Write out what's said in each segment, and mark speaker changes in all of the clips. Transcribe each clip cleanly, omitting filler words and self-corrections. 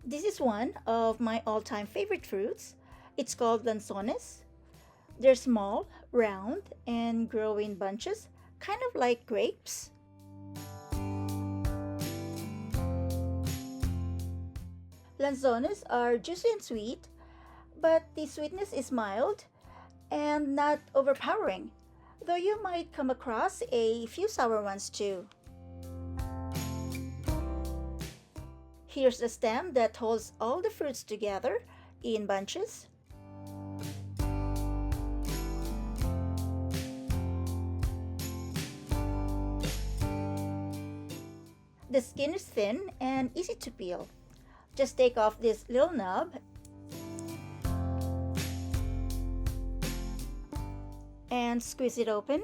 Speaker 1: This is one of my all-time favorite fruits. It's called lanzones. They're small, round, and grow in bunches, kind of like grapes. Lanzones are juicy and sweet, but the sweetness is mild and not overpowering, though you might come across a few sour ones too. Here's the stem that holds all the fruits together in bunches. The skin is thin and easy to peel. Just take off this little nub and squeeze it open.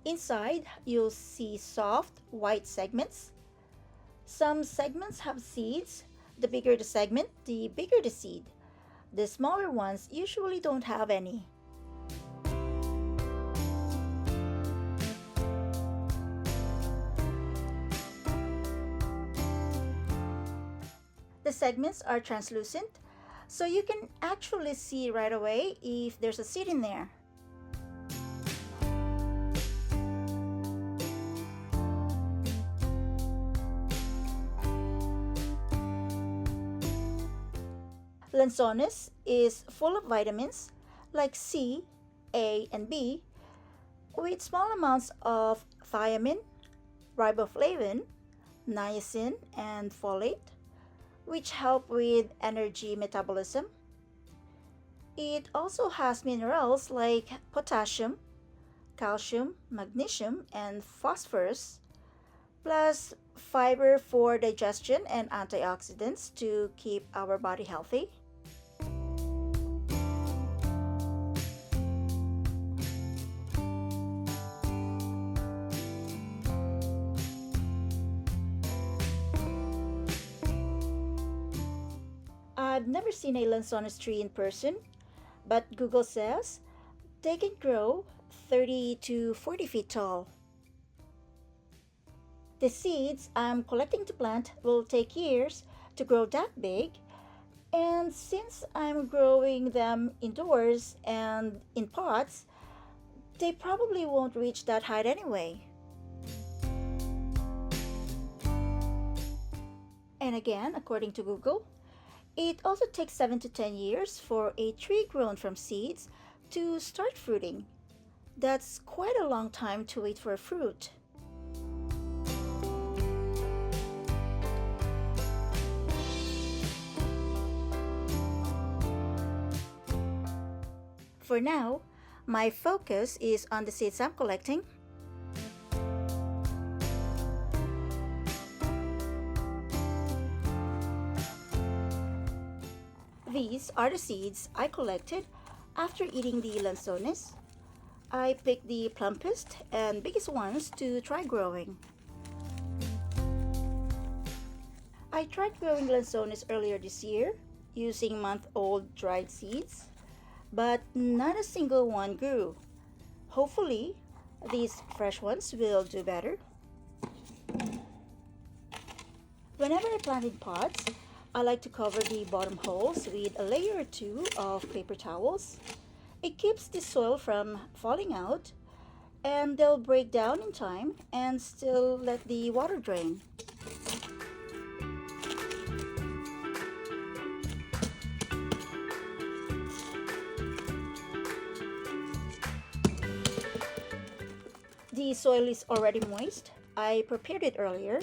Speaker 1: Inside, you'll see soft, white segments. Some segments have seeds. The bigger the segment, the bigger the seed. The smaller ones usually don't have any. The segments are translucent, so you can actually see right away if there's a seed in there. Lanzones is full of vitamins like C, A, and B, with small amounts of thiamine, riboflavin, niacin, and folate, which help with energy metabolism. It also has minerals like potassium, calcium, magnesium, and phosphorus, plus fiber for digestion and antioxidants to keep our body healthy. I've never seen a lanzones tree in person, but Google says they can grow 30 to 40 feet tall. The seeds I'm collecting to plant will take years to grow that big, and since I'm growing them indoors and in pots, they probably won't reach that height anyway. And again, according to Google, it also takes 7 to 10 years for a tree grown from seeds to start fruiting. That's quite a long time to wait for a fruit. For now, my focus is on the seeds I'm collecting. These are the seeds I collected after eating the lanzones. I picked the plumpest and biggest ones to try growing. I tried growing lanzones earlier this year using month-old dried seeds, but not a single one grew. Hopefully, these fresh ones will do better. Whenever I plant in pots, I like to cover the bottom holes with a layer or two of paper towels. It keeps the soil from falling out, and they'll break down in time and still let the water drain. The soil is already moist. I prepared it earlier.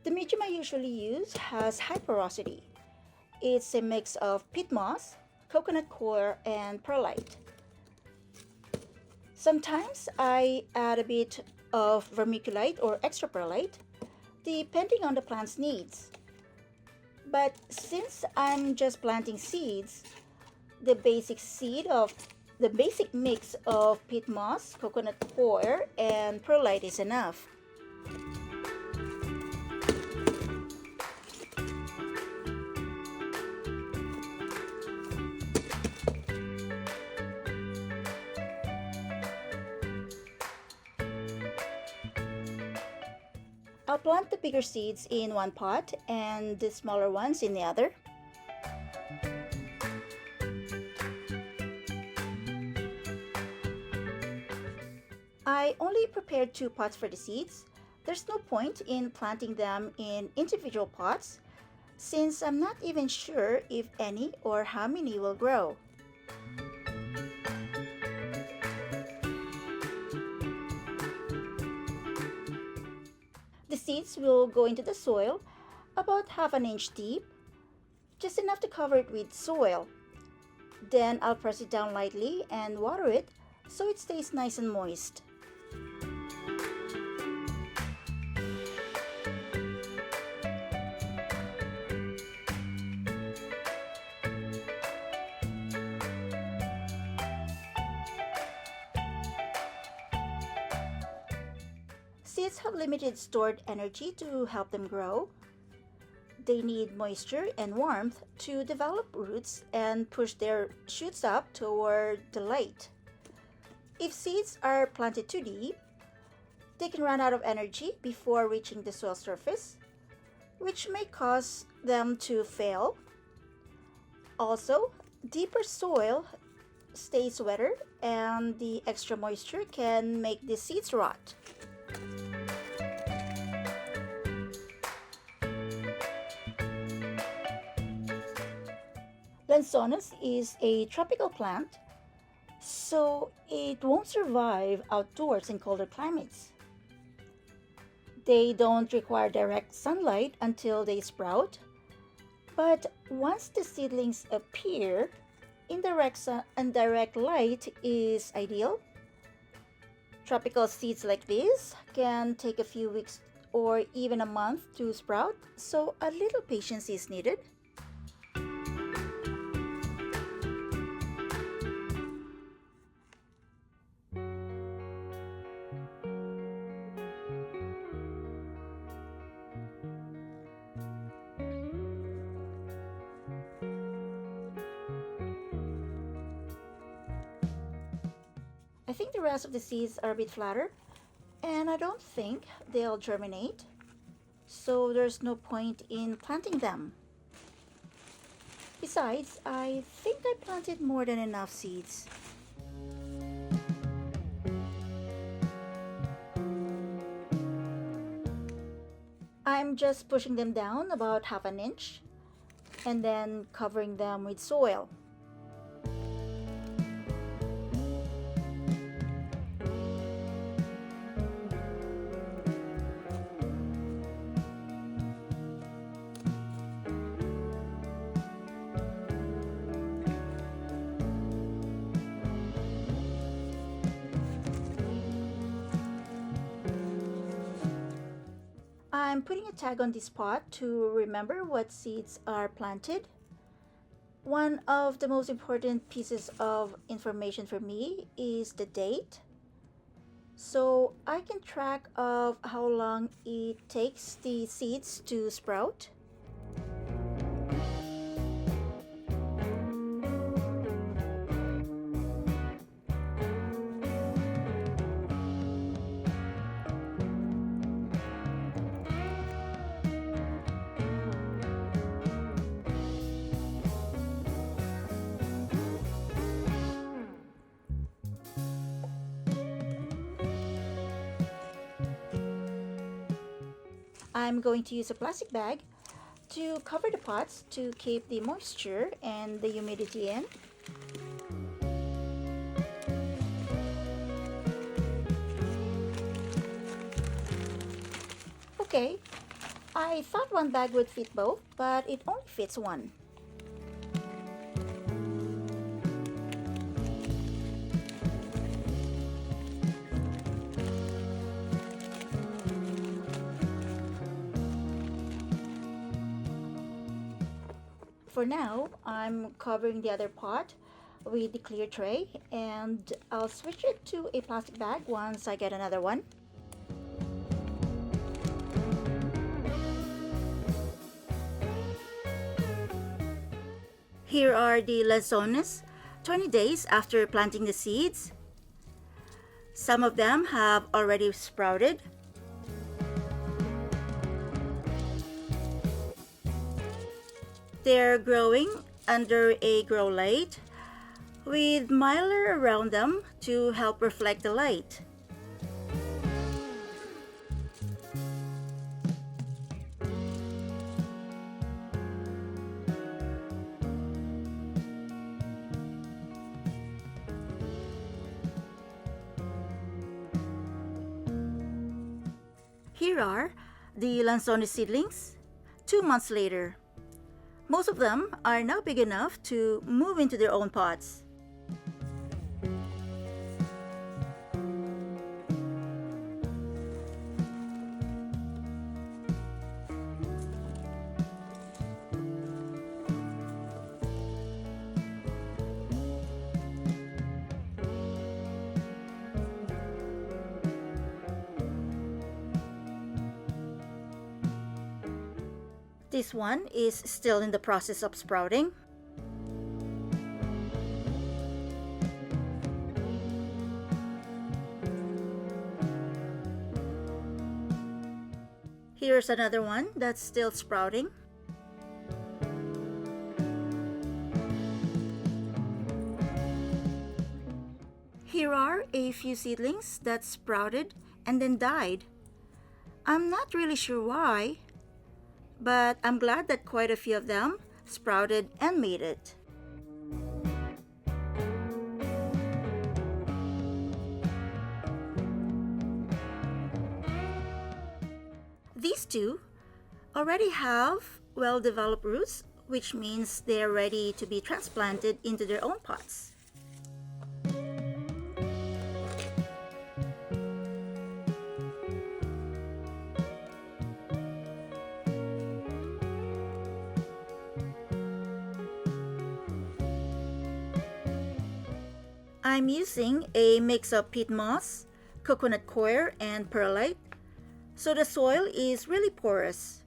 Speaker 1: The medium I usually use has high porosity. It's a mix of peat moss, coconut coir, and perlite. Sometimes I add a bit of vermiculite or extra perlite, depending on the plant's needs. But since I'm just planting seeds, the basic mix of peat moss, coconut coir, and perlite is enough. I'll plant the bigger seeds in one pot and the smaller ones in the other. I only prepared 2 pots for the seeds. There's no point in planting them in individual pots since I'm not even sure if any or how many will grow. The seeds will go into the soil about half an inch deep, just enough to cover it with soil. Then I'll press it down lightly and water it so it stays nice and moist. Seeds have limited stored energy to help them grow. They need moisture and warmth to develop roots and push their shoots up toward the light. If seeds are planted too deep, they can run out of energy before reaching the soil surface, which may cause them to fail. Also, deeper soil stays wetter and the extra moisture can make the seeds rot. Lanzones is a tropical plant, so it won't survive outdoors in colder climates. They don't require direct sunlight until they sprout, but once the seedlings appear, indirect light is ideal. Tropical seeds like this can take a few weeks or even a month to sprout, so a little patience is needed. I think the rest of the seeds are a bit flatter, and I don't think they'll germinate, so there's no point in planting them. Besides, I think I planted more than enough seeds. I'm just pushing them down about half an inch and then covering them with soil. I'm putting a tag on this pot to remember what seeds are planted. One of the most important pieces of information for me is the date, so I can track of how long it takes the seeds to sprout. I'm going to use a plastic bag to cover the pots to keep the moisture and the humidity in. Okay, I thought one bag would fit both, but it only fits one. For now, I'm covering the other pot with the clear tray, and I'll switch it to a plastic bag once I get another one. Here are the Lanzones 20 days after planting the seeds. Some of them have already sprouted. They're growing under a grow light with mylar around them to help reflect the light. Here are the Lanzones seedlings 2 months later. Most of them are now big enough to move into their own pots. This one is still in the process of sprouting. Here's another one that's still sprouting. Here are a few seedlings that sprouted and then died. I'm not really sure why, but I'm glad that quite a few of them sprouted and made it. These two already have well-developed roots, which means they're ready to be transplanted into their own pots. I'm using a mix of peat moss, coconut coir, and perlite, so the soil is really porous.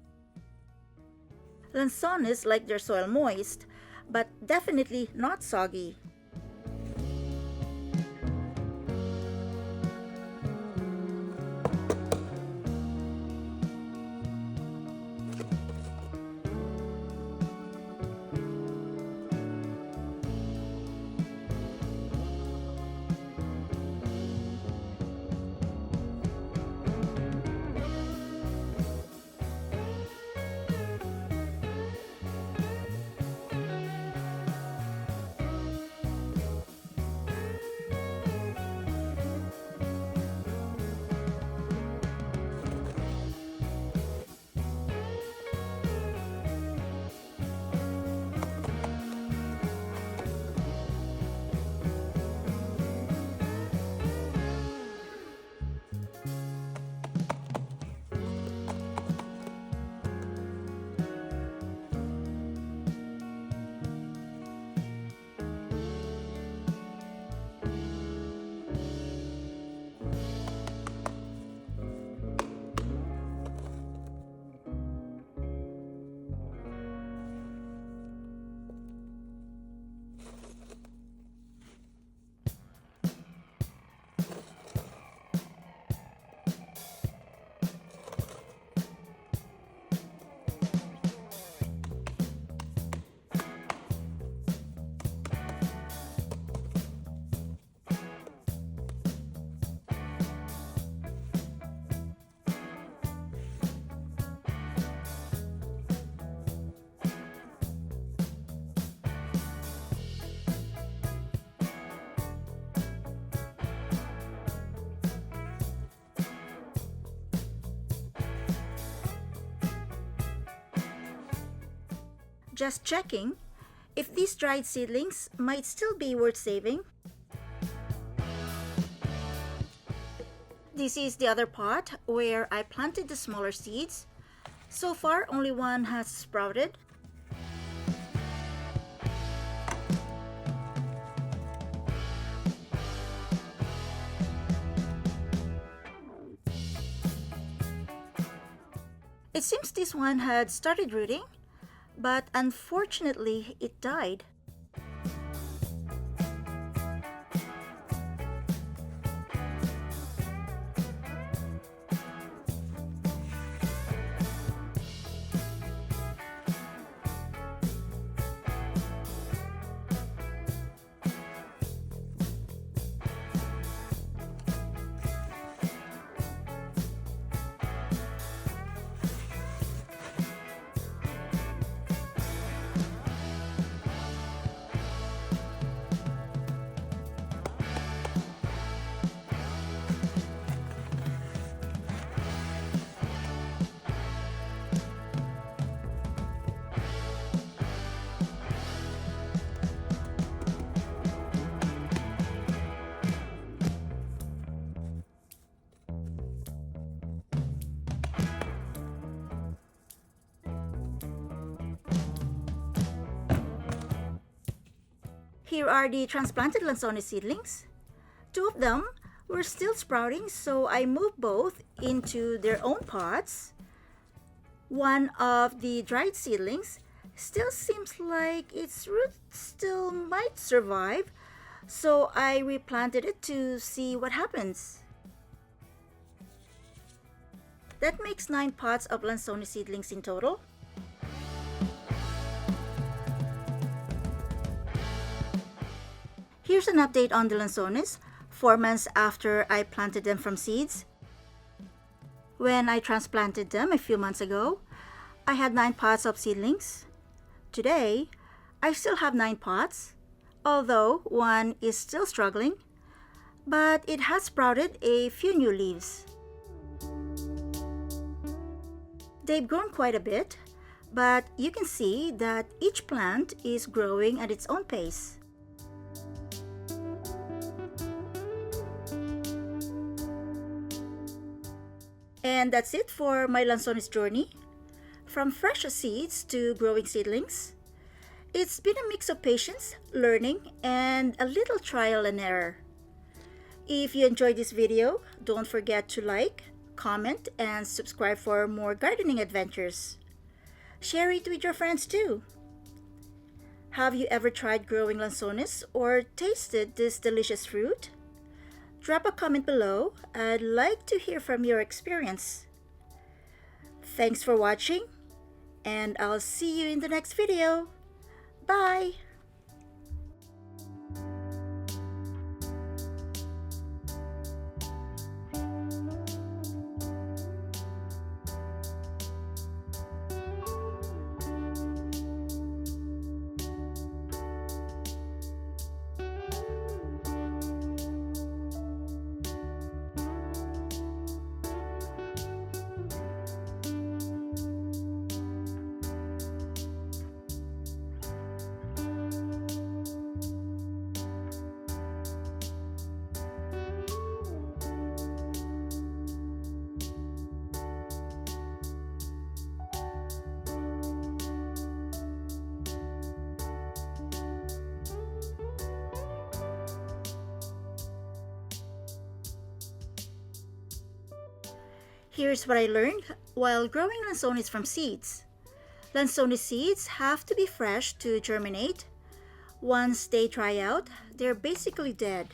Speaker 1: Lanzones like their soil moist, but definitely not soggy. Just checking if these dried seedlings might still be worth saving. This is the other pot where I planted the smaller seeds. So far, only one has sprouted. It seems this one had started rooting, but unfortunately it died. Here are the transplanted Lanzones seedlings. Two of them were still sprouting, so I moved both into their own pots. One of the dried seedlings still seems like its roots still might survive, so I replanted it to see what happens. That makes 9 pots of Lanzones seedlings in total. Here's an update on the Lanzones 4 months after I planted them from seeds. When I transplanted them a few months ago, I had 9 pots of seedlings. Today, I still have 9 pots, although one is still struggling, but it has sprouted a few new leaves. They've grown quite a bit, but you can see that each plant is growing at its own pace. And that's it for my Lanzones journey. From fresh seeds to growing seedlings. It's been a mix of patience, learning, and a little trial and error. If you enjoyed this video, don't forget to like, comment, and subscribe for more gardening adventures. Share it with your friends too. Have you ever tried growing Lanzones or tasted this delicious fruit? Drop a comment below. I'd like to hear from your experience. Thanks for watching, and I'll see you in the next video. Bye! Here's what I learned while growing Lanzones from seeds. Lanzones seeds have to be fresh to germinate. Once they dry out, they're basically dead.